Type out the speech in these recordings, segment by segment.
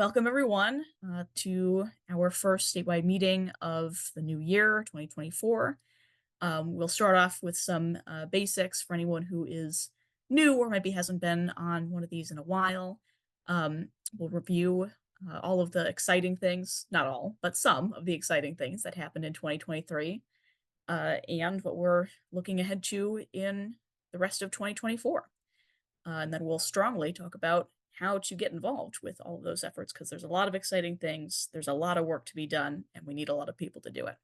Welcome, everyone, to our first statewide meeting of the new year, 2024. We'll start off with some basics for anyone who is new or maybe hasn't been on one of these in a while. We'll review all of the exciting things, not all, but some of the exciting things that happened in 2023, and what we're looking ahead to in the rest of 2024. And then we'll strongly talk about how to get involved with all of those efforts because there's a lot of exciting things, there's a lot of work to be done, and we need a lot of people to do it.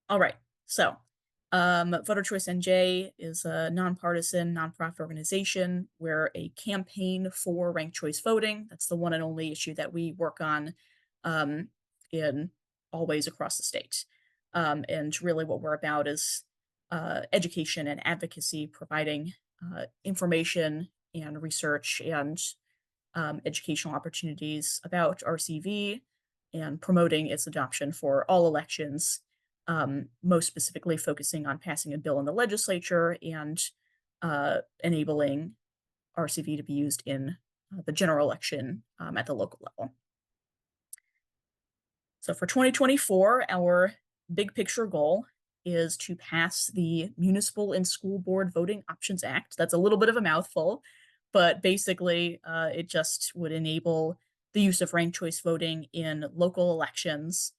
All right, so Voter Choice NJ is a nonpartisan, nonprofit organization. We're a campaign for ranked choice voting. That's the one and only issue that we work on in all ways across the state. And really what we're about is education and advocacy, providing information and research and educational opportunities about RCV and promoting its adoption for all elections, most specifically focusing on passing a bill in the legislature and enabling RCV to be used in the general election at the local level. So for 2024, our big picture goal is to pass the Municipal and School Board Voting Options Act. That's a little bit of a mouthful, but basically it just would enable the use of ranked choice voting in local elections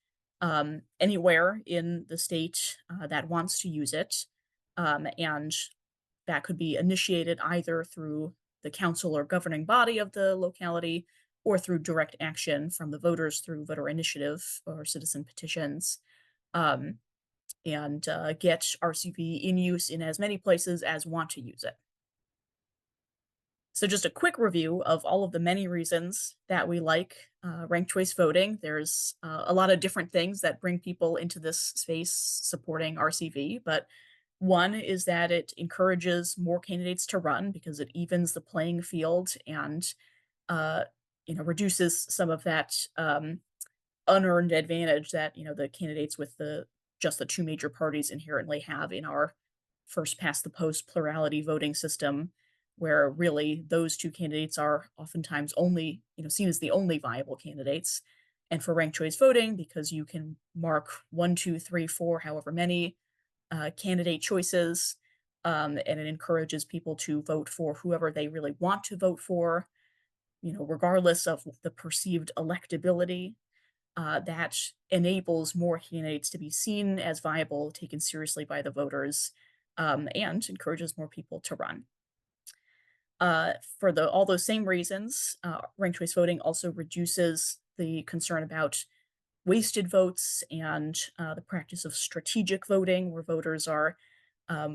anywhere in the state that wants to use it. And that could be initiated either through the council or governing body of the locality or through direct action from the voters through voter initiative or citizen petitions. And get RCV in use in as many places as want to use it. So just a quick review of all of the many reasons that we like ranked choice voting. There's a lot of different things that bring people into this space supporting RCV, but one is that it encourages more candidates to run because it evens the playing field and reduces some of that unearned advantage that the candidates with just the two major parties inherently have in our first past the post plurality voting system, where really those two candidates are oftentimes only, seen as the only viable candidates. And for ranked choice voting, because you can mark 1, 2, 3, 4, however many candidate choices, and it encourages people to vote for whoever they really want to vote for, regardless of the perceived electability. That enables more candidates to be seen as viable, taken seriously by the voters, and encourages more people to run. For all those same reasons, ranked choice voting also reduces the concern about wasted votes and the practice of strategic voting, where voters are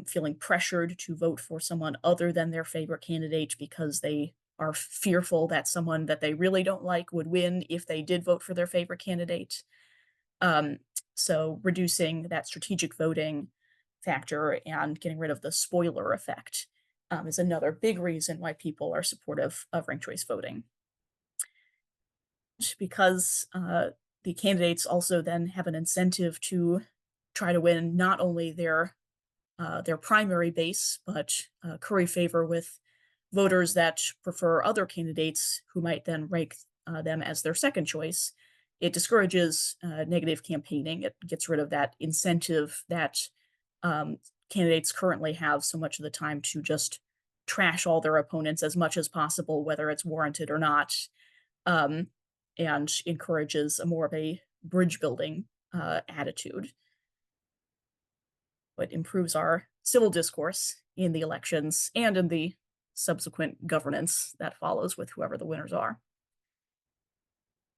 feeling pressured to vote for someone other than their favorite candidate because they are fearful that someone that they really don't like would win if they did vote for their favorite candidate. So reducing that strategic voting factor and getting rid of the spoiler effect is another big reason why people are supportive of ranked choice voting. Because the candidates also then have an incentive to try to win not only their primary base, but curry favor with voters that prefer other candidates who might then rank them as their second choice. It discourages negative campaigning. It gets rid of that incentive that candidates currently have so much of the time to just trash all their opponents as much as possible, whether it's warranted or not, and encourages a more of a bridge building attitude. It improves our civil discourse in the elections and in the subsequent governance that follows with whoever the winners are.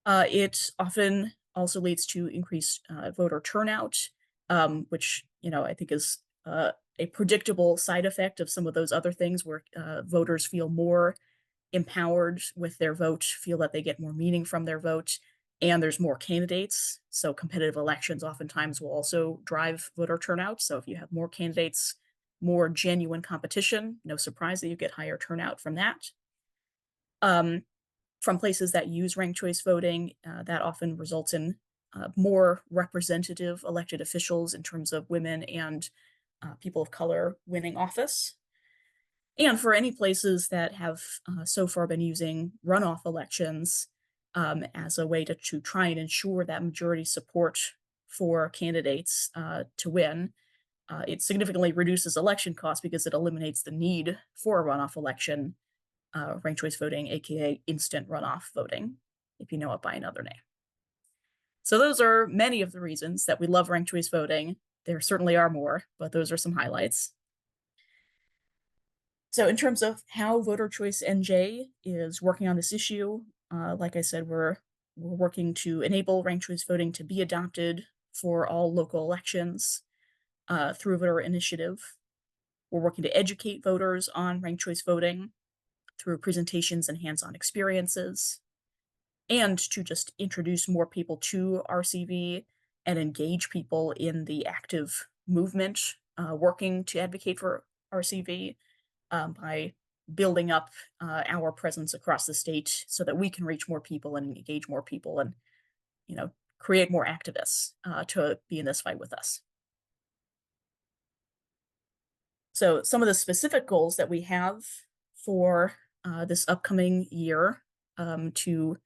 It often also leads to increased voter turnout, which I think is a predictable side effect of some of those other things where voters feel more empowered with their vote, feel that they get more meaning from their vote, and there's more candidates. So competitive elections oftentimes will also drive voter turnout. So if you have more candidates, more genuine competition, no surprise that you get higher turnout from that. From places that use ranked choice voting, that often results in more representative elected officials in terms of women and people of color winning office. And for any places that have so far been using runoff elections as a way to try and ensure that majority support for candidates to win, it significantly reduces election costs because it eliminates the need for a runoff election, ranked choice voting, aka instant runoff voting, if you know it by another name. So those are many of the reasons that we love ranked choice voting. There certainly are more, but those are some highlights. So in terms of how Voter Choice NJ is working on this issue, like I said, we're working to enable ranked choice voting to be adopted for all local elections through a voter initiative. We're working to educate voters on ranked choice voting through presentations and hands-on experiences, and to just introduce more people to RCV and engage people in the active movement working to advocate for RCV by building up our presence across the state so that we can reach more people and engage more people and, you know, create more activists to be in this fight with us. So some of the specific goals that we have for this upcoming year to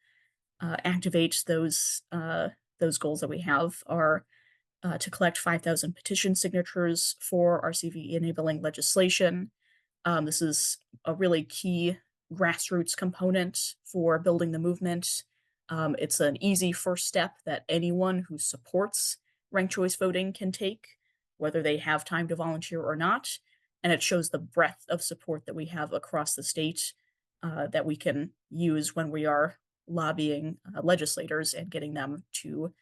activate those goals that we have are to collect 5,000 petition signatures for RCV enabling legislation. This is a really key grassroots component for building the movement. It's an easy first step that anyone who supports ranked choice voting can take, whether they have time to volunteer or not. And it shows the breadth of support that we have across the state that we can use when we are lobbying legislators and getting them to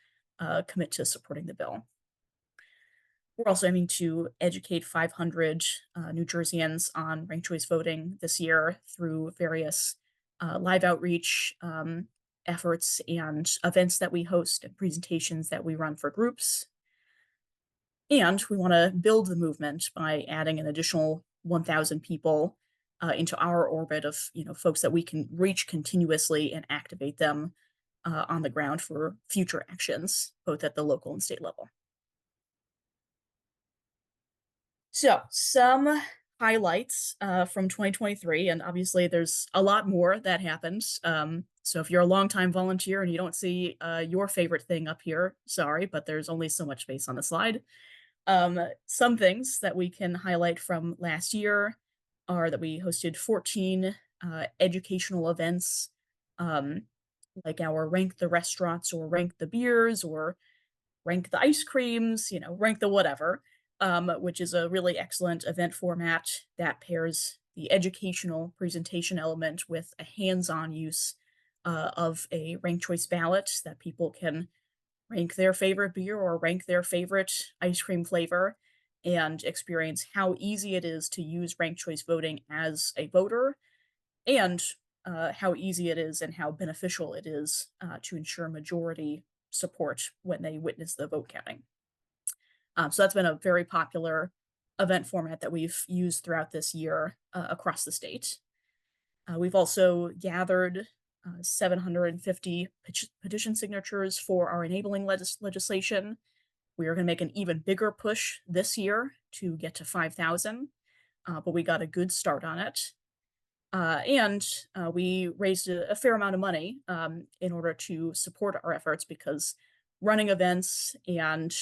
commit to supporting the bill. We're also aiming to educate 500 New Jerseyans on ranked choice voting this year through various live outreach efforts and events that we host and presentations that we run for groups. And we want to build the movement by adding an additional 1,000 people into our orbit of folks that we can reach continuously and activate them on the ground for future actions, both at the local and state level. So, some highlights from 2023, and obviously there's a lot more that happened. So if you're a longtime volunteer and you don't see your favorite thing up here, sorry, but there's only so much space on the slide. Some things that we can highlight from last year are that we hosted 14 educational events, um, like our Rank the Restaurants or Rank the Beers or Rank the Ice Creams, rank the whatever, which is a really excellent event format that pairs the educational presentation element with a hands-on use of a ranked choice ballot that people can rank their favorite beer or rank their favorite ice cream flavor and experience how easy it is to use ranked choice voting as a voter and how easy it is and how beneficial it is to ensure majority support when they witness the vote counting. So that's been a very popular event format that we've used throughout this year across the state. We've also gathered 750 petition signatures for our enabling legislation. We are going to make an even bigger push this year to get to 5,000, but we got a good start on it. And we raised a fair amount of money in order to support our efforts because running events and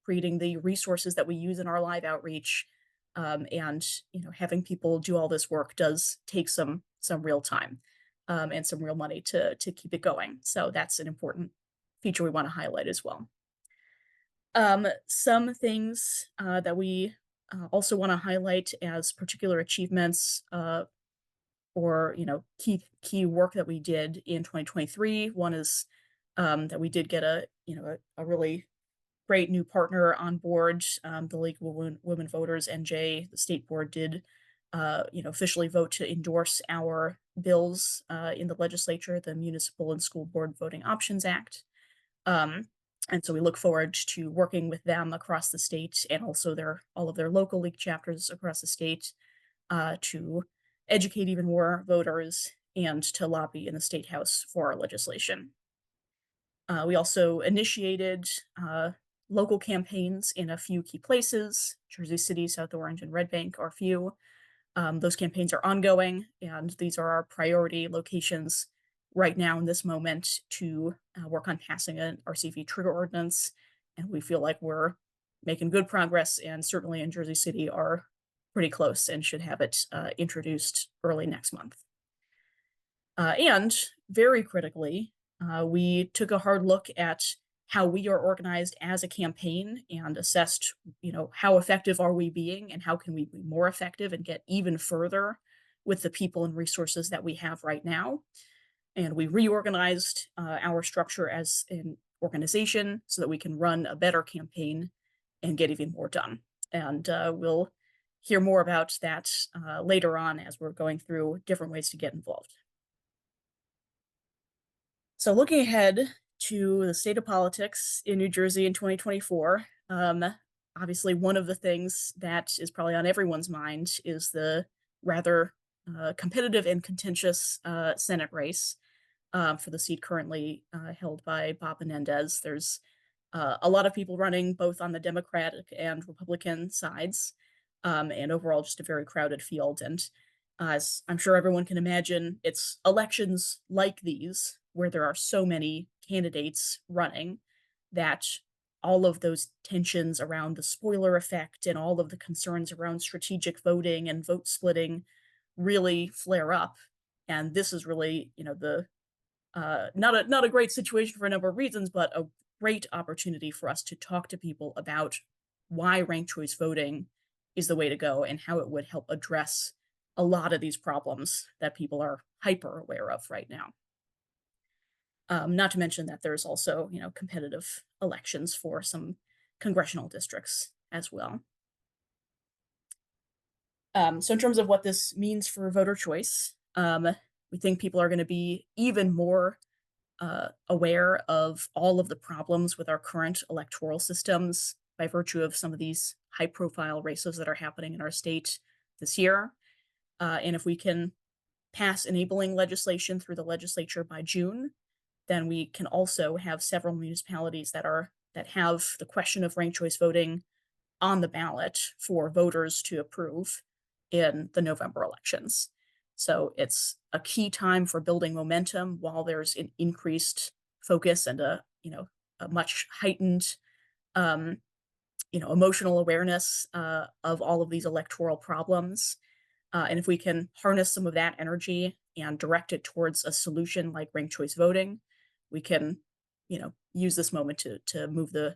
creating the resources that we use in our live outreach and having people do all this work does take some real time and some real money to keep it going. So that's an important feature we want to highlight as well. Some things that we also want to highlight as particular achievements or key work that we did in 2023. One is that we did get a really great new partner on board. The League of Women Voters NJ, the state board did officially vote to endorse our bills in the legislature, the Municipal and School Board Voting Options Act. And so we look forward to working with them across the state and also all of their local league chapters across the state to educate even more voters and to lobby in the State House for our legislation. We also initiated local campaigns in a few key places. Jersey City, South Orange, and Red Bank are a few. Those campaigns are ongoing, and these are our priority locations right now in this moment to work on passing an RCV trigger ordinance. And we feel like we're making good progress, and certainly in Jersey City are pretty close and should have it introduced early next month. And very critically, we took a hard look at how we are organized as a campaign and assessed, how effective are we being and how can we be more effective and get even further with the people and resources that we have right now. And we reorganized our structure as an organization so that we can run a better campaign and get even more done. And we'll hear more about that later on as we're going through different ways to get involved. So looking ahead to the state of politics in New Jersey in 2024, obviously one of the things that is probably on everyone's mind is the rather competitive and contentious Senate race for the seat currently held by Bob Menendez. There's a lot of people running both on the Democratic and Republican sides, and overall just a very crowded field. And as I'm sure everyone can imagine, it's elections like these where there are so many candidates running that all of those tensions around the spoiler effect and all of the concerns around strategic voting and vote splitting really flare up. And this is really, the not a great situation for a number of reasons, but a great opportunity for us to talk to people about why ranked choice voting is the way to go and how it would help address a lot of these problems that people are hyper aware of right now. Not to mention that there's also, competitive elections for some congressional districts as well. So in terms of what this means for voter choice, we think people are going to be even more aware of all of the problems with our current electoral systems by virtue of some of these high-profile races that are happening in our state this year. And if we can pass enabling legislation through the legislature by June, then we can also have several municipalities that have the question of ranked choice voting on the ballot for voters to approve in the November elections. So it's a key time for building momentum while there's an increased focus and a much heightened emotional awareness of all of these electoral problems. And if we can harness some of that energy and direct it towards a solution like ranked choice voting, we can, use this moment to move the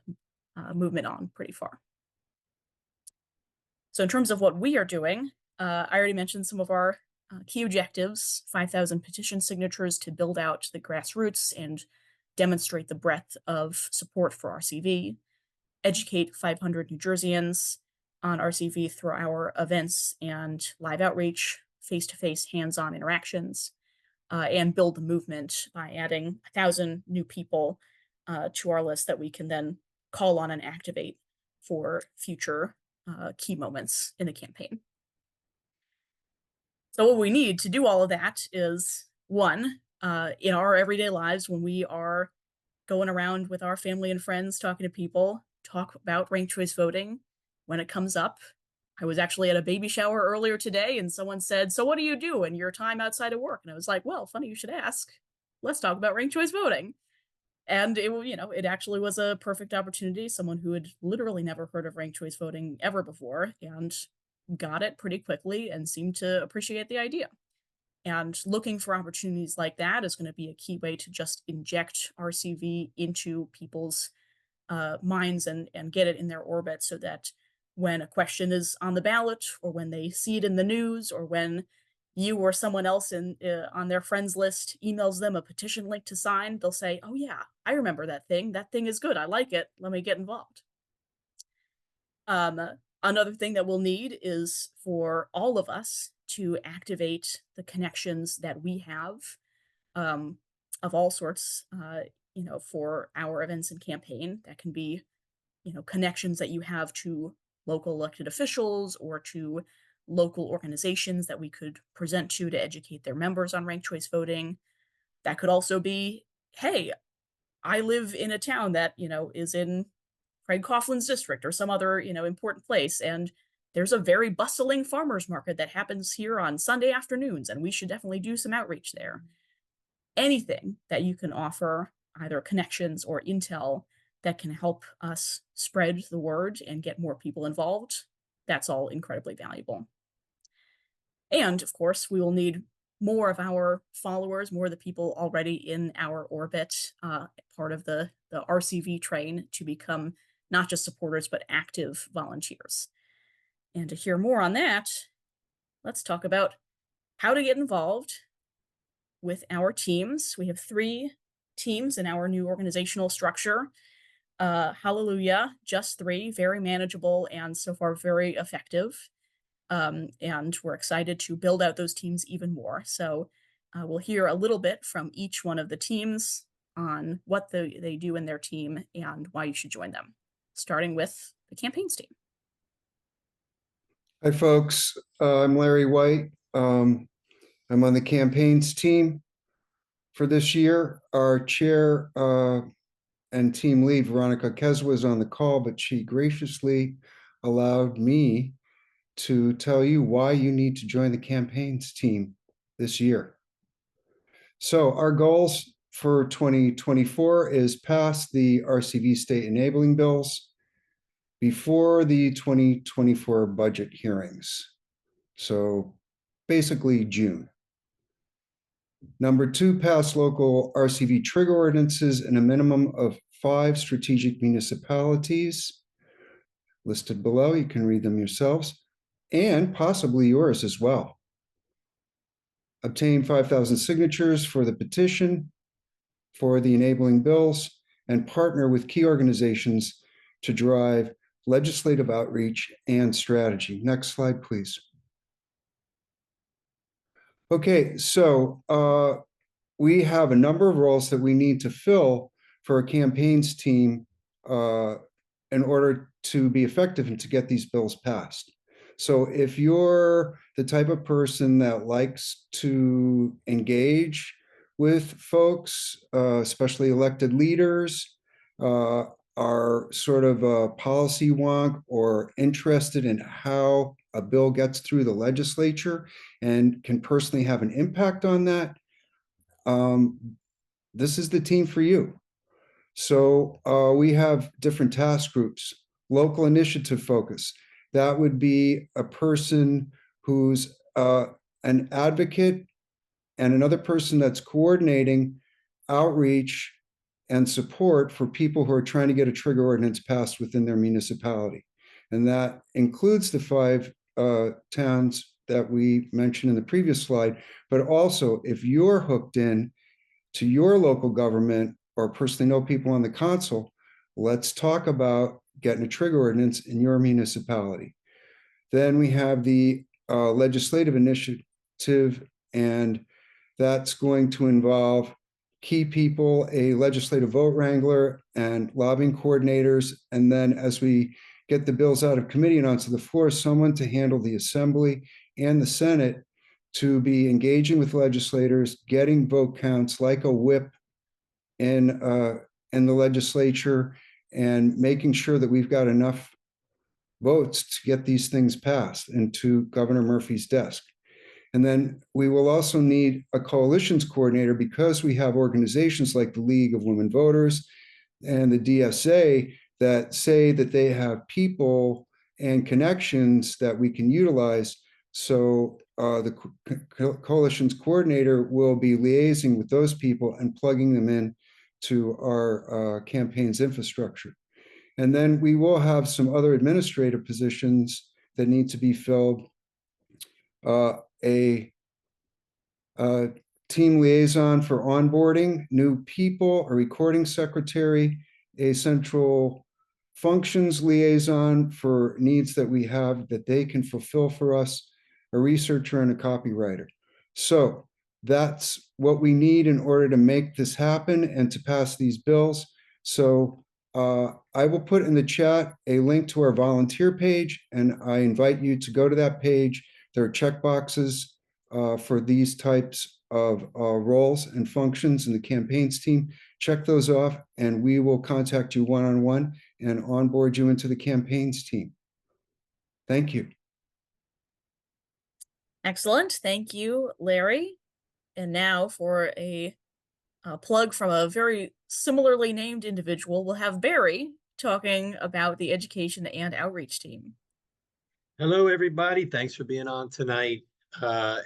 movement on pretty far. So in terms of what we are doing, I already mentioned some of our key objectives: 5,000 petition signatures to build out the grassroots and demonstrate the breadth of support for RCV, educate 500 New Jerseyans on RCV through our events and live outreach, face-to-face hands-on interactions, and build the movement by adding 1,000 new people to our list that we can then call on and activate for future key moments in the campaign. So what we need to do all of that is, one, in our everyday lives, when we are going around with our family and friends, talking to people, talk about ranked choice voting when it comes up. I was actually at a baby shower earlier today and someone said, "So what do you do in your time outside of work?" And I was like, "Well, funny you should ask. Let's talk about ranked choice voting." And it actually was a perfect opportunity. Someone who had literally never heard of ranked choice voting ever before and got it pretty quickly and seemed to appreciate the idea. And looking for opportunities like that is going to be a key way to just inject RCV into people's minds and get it in their orbit so that when a question is on the ballot or when they see it in the news or when you or someone else on their friends list emails them a petition link to sign, they'll say, "Oh yeah, I remember that thing. That thing is good. I like it. Let me get involved." Another thing that we'll need is for all of us to activate the connections that we have of all sorts, for our events and campaign. That can be, connections that you have to local elected officials or to local organizations that we could present to educate their members on ranked choice voting. That could also be, hey, I live in a town that, is in Craig Coughlin's district or some other, important place. And there's a very bustling farmers market that happens here on Sunday afternoons, and we should definitely do some outreach there. Anything that you can offer, either connections or intel, that can help us spread the word and get more people involved, that's all incredibly valuable. And of course, we will need more of our followers, more of the people already in our orbit, part of the RCV train, to become not just supporters, but active volunteers. And to hear more on that, let's talk about how to get involved with our teams. We have 3 teams in our new organizational structure. Hallelujah, just 3, very manageable and so far very effective. And we're excited to build out those teams even more. So we'll hear a little bit from each one of the teams on what they do in their team and why you should join them, starting with the campaigns team. Hi, folks. I'm Larry White. I'm on the campaigns team for this year. Our chair and team lead, Veronica Keswa, is on the call, but she graciously allowed me to tell you why you need to join the campaigns team this year. So our goals for 2024 is pass the RCV state enabling bills before the 2024 budget hearings. So basically June. Number 2, pass local RCV trigger ordinances in a minimum of 5 strategic municipalities listed below. You can read them yourselves, and possibly yours as well. Obtain 5,000 signatures for the petition for the enabling bills, and partner with key organizations to drive legislative outreach and strategy. Next slide, please. Okay, so we have a number of roles that we need to fill for a campaigns team in order to be effective and to get these bills passed. So if you're the type of person that likes to engage with folks, especially elected leaders, are sort of a policy wonk or interested in how a bill gets through the legislature and can personally have an impact on that, this is the team for you. So we have different task groups. Local initiative focus. That would be a person who's an advocate and another person that's coordinating outreach and support for people who are trying to get a trigger ordinance passed within their municipality. And that includes the 5 towns that we mentioned in the previous slide, but also if you're hooked in to your local government or personally know people on the council, let's talk about getting a trigger ordinance in your municipality. Then we have the legislative initiative, and that's going to involve key people, a legislative vote wrangler, and lobbying coordinators. And then as we get the bills out of committee and onto the floor, someone to handle the Assembly and the Senate to be engaging with legislators, getting vote counts like a whip in the legislature, and making sure that we've got enough votes to get these things passed into Governor Murphy's desk. And then we will also need a coalitions coordinator, because we have organizations like the League of Women Voters and the DSA that say that they have people and connections that we can utilize. So the coalitions coordinator will be liaising with those people and plugging them in to our campaign's infrastructure. And then we will have some other administrative positions that need to be filled. A team liaison for onboarding new people, a recording secretary, a central functions liaison for needs that we have that they can fulfill for us, a researcher, and a copywriter. So that's what we need in order to make this happen and to pass these bills. So I will put in the chat a link to our volunteer page, and I invite you to go to that page. There are check boxes for these types of roles and functions in the campaigns team. Check those off, and we will contact you one-on-one and onboard you into the campaigns team. Thank you. Excellent. Thank you, Larry. And now for a plug from a very similarly named individual, we'll have Barry talking about the education and outreach team. Hello, everybody. Thanks for being on tonight.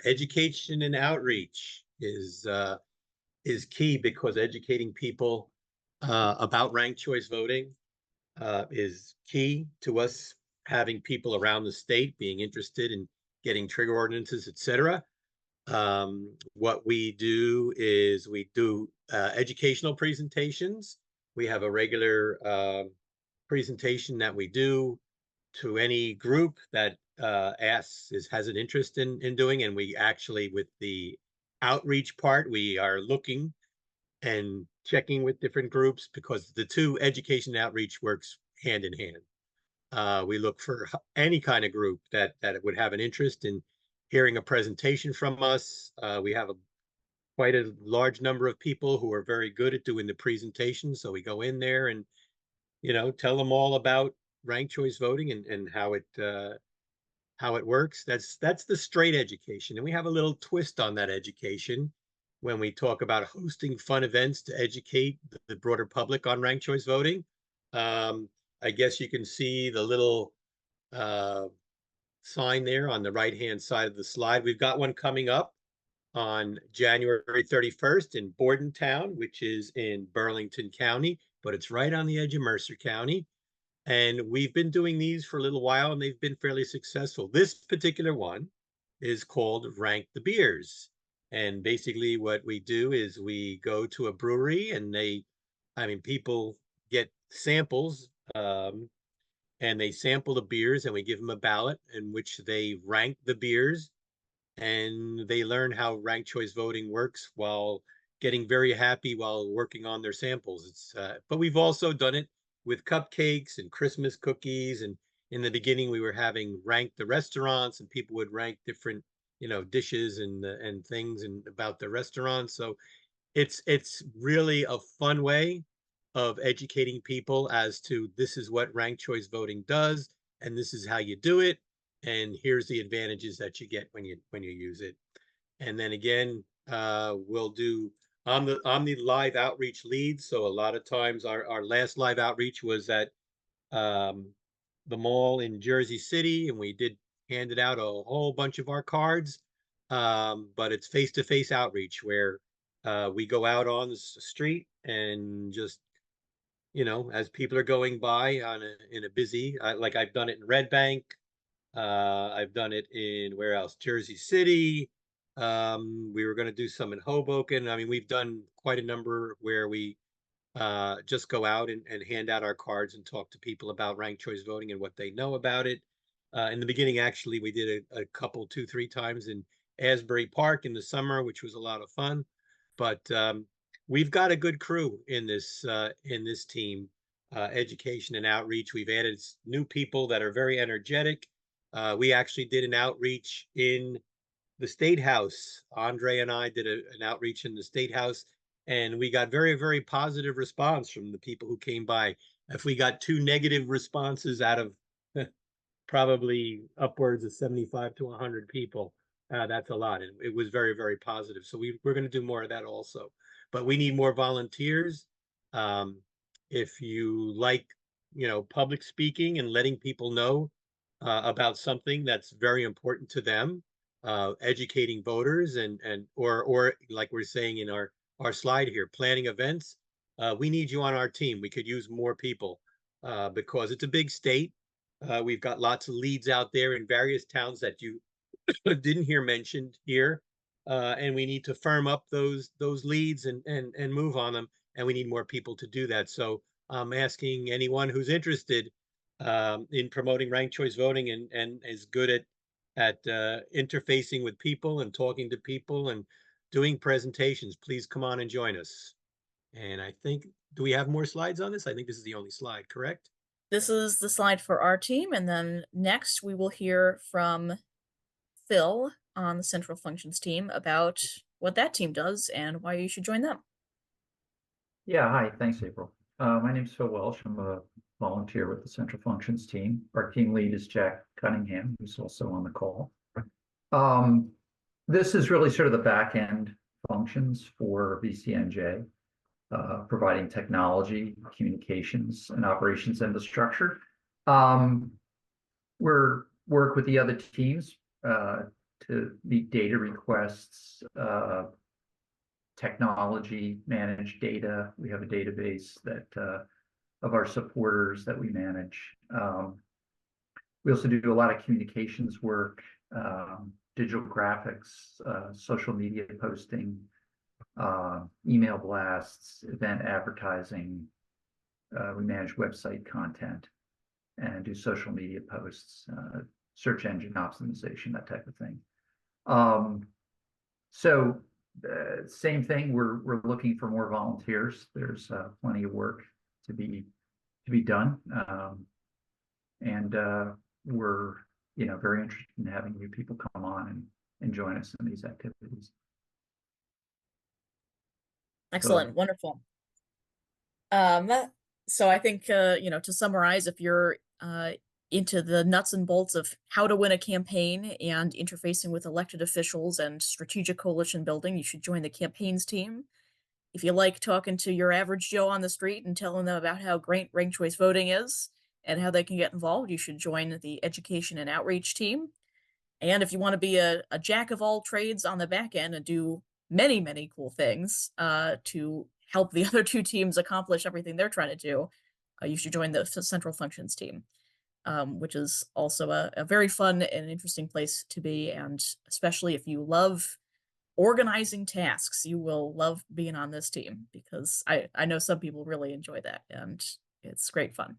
Education and outreach is key because educating people about ranked choice voting is key to us having people around the state being interested in getting trigger ordinances, etc. What we do is we do educational presentations. We have a regular presentation that we do to any group that has an interest in doing, and we actually, with the outreach part, we are looking and checking with different groups because the two, education and outreach, works hand in hand. We look for any kind of group that would have an interest in hearing a presentation from us. We have quite a large number of people who are very good at doing the presentation, so we go in there and tell them all about ranked choice voting and how it works. That's the straight education, and we have a little twist on that education when we talk about hosting fun events to educate the broader public on ranked choice voting. I guess you can see the little sign there on the right-hand side of the slide. We've got one coming up on January 31st in Bordentown, which is in Burlington County, but it's right on the edge of Mercer County. And we've been doing these for a little while and they've been fairly successful. This particular one is called Rank the Beers. And basically what we do is we go to a brewery and people get samples and they sample the beers and we give them a ballot in which they rank the beers and they learn how ranked choice voting works while getting very happy while working on their samples. But we've also done it with cupcakes and Christmas cookies. And in the beginning, we were having rank the restaurants and people would rank different, dishes and things and about the restaurants. So it's really a fun way of educating people as to this is what ranked choice voting does and this is how you do it. And here's the advantages that you get when you use it. And then again, we'll do I'm the live outreach lead. So a lot of times our last live outreach was at the mall in Jersey City, and we did handed out a whole bunch of our cards. But it's face-to-face outreach where we go out on the street and just, as people are going by in a busy, like I've done it in Red Bank. I've done it in where else? Jersey City. We were going to do some in Hoboken. I mean, we've done quite a number where we just go out and hand out our cards and talk to people about ranked choice voting and what they know about it. In the beginning, actually, we did a couple, 2-3 times in Asbury Park in the summer, which was a lot of fun. But we've got a good crew in this team, education and outreach. We've added new people that are very energetic. We actually did an outreach in the State House. Andre and I did an outreach in the State House, and we got very, very positive response from the people who came by. If we got 2 negative responses out of probably upwards of 75 to 100 people, that's a lot. It was very, very positive. So we're going to do more of that also. But we need more volunteers. If you like, public speaking and letting people know about something that's very important to them, educating voters or like we're saying in our slide here, planning events. We need you on our team. We could use more people because it's a big state. We've got lots of leads out there in various towns that you didn't hear mentioned here. And we need to firm up those leads and move on them. And we need more people to do that. So I'm asking anyone who's interested in promoting ranked choice voting and is good at interfacing with people and talking to people and doing presentations, please come on and join us. And I think, do we have more slides on this? I think this is the only slide, correct? This is the slide for our team, and then next we will hear from Phil on the Central Functions team about what that team does and why you should join them. Yeah, hi, thanks, April. My name's Phil Welsh. I'm a volunteer with the Central Functions team. Our team lead is Jack Cunningham, who's also on the call. This is really sort of the back end functions for VCNJ, providing technology, communications, and operations infrastructure. We're work with the other teams to meet data requests, technology, manage data. We have a database that of our supporters that we manage. We also do a lot of communications work, digital graphics, social media posting, email blasts, event advertising. We manage website content and do social media posts, search engine optimization, that type of thing. So same thing, we're looking for more volunteers. There's plenty of work to be done. And we're very interested in having new people come on and join us in these activities. Excellent, wonderful. So I think to summarize, if you're into the nuts and bolts of how to win a campaign and interfacing with elected officials and strategic coalition building, you should join the campaigns team. If you like talking to your average Joe on the street and telling them about how great ranked choice voting is and how they can get involved, you should join the education and outreach team. And if you want to be a jack of all trades on the back end and do many, many cool things to help the other two teams accomplish everything they're trying to do, you should join the central functions team, which is also a very fun and interesting place to be. And especially if you love organizing tasks, you will love being on this team, because I know some people really enjoy that and it's great fun.